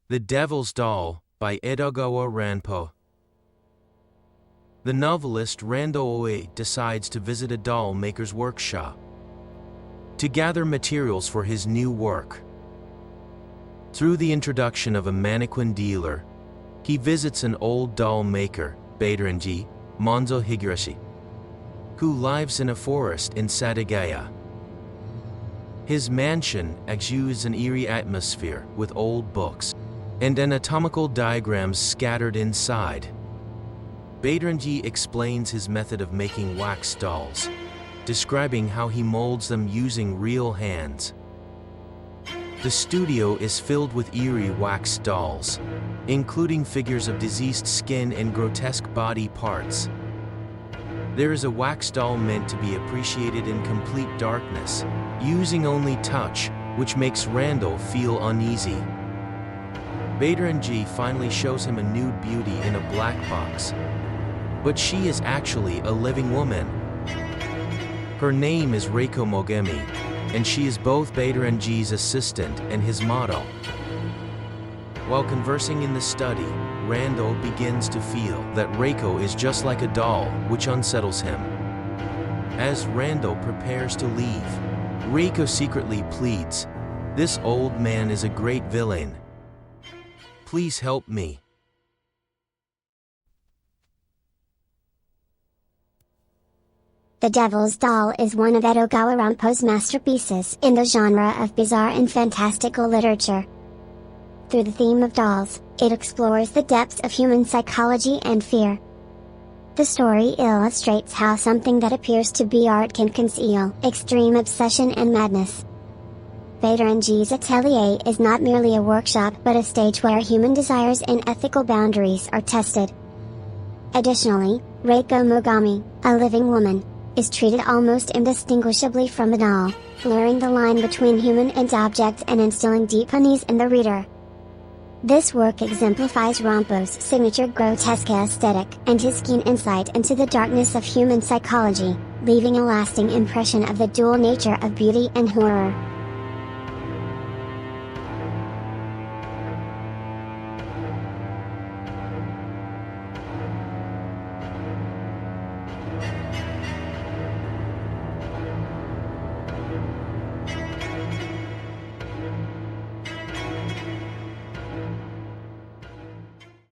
The Devil's Doll by Edogawa Ranpo. The novelist Randō Ōe decides to visit a doll maker's workshop to gather materials for his new work. Through the introduction of a mannequin dealer, he visits an old doll maker, Bateren-jii, Monzō Higurashi, who lives in a forest in Setagaya. His mansion exudes an eerie atmosphere with old books and anatomical diagrams scattered inside. Bateren-jii explains his method of making wax dolls, describing how he molds them using real hands. The studio is filled with eerie wax dolls, including figures of diseased skin and grotesque body parts. There is a wax doll meant to be appreciated in complete darkness, using only touch, which makes Randō feel uneasy. Bateren-jii finally shows him a nude beauty in a black box, but she is actually a living woman. Her name is Reiko Mogami, and she is both Bateren-jii's assistant and his model. While conversing in the study, Randō begins to feel that Reiko is just like a doll, which unsettles him. As Randō prepares to leave, Reiko secretly pleads, "This old man is a great villain. Please help me." The Devil's Doll is one of Edogawa Ranpo's masterpieces in the genre of bizarre and fantastical literature. Through the theme of dolls, it explores the depths of human psychology and fear. The story illustrates how something that appears to be art can conceal extreme obsession and madness. Bateren-jii's atelier is not merely a workshop but a stage where human desires and ethical boundaries are tested. Additionally, Reiko Mogami, a living woman, is treated almost indistinguishably from a doll, blurring the line between human and object and instilling deep unease in the reader. This work exemplifies Ranpo's signature grotesque aesthetic and his keen insight into the darkness of human psychology, leaving a lasting impression of the dual nature of beauty and horror.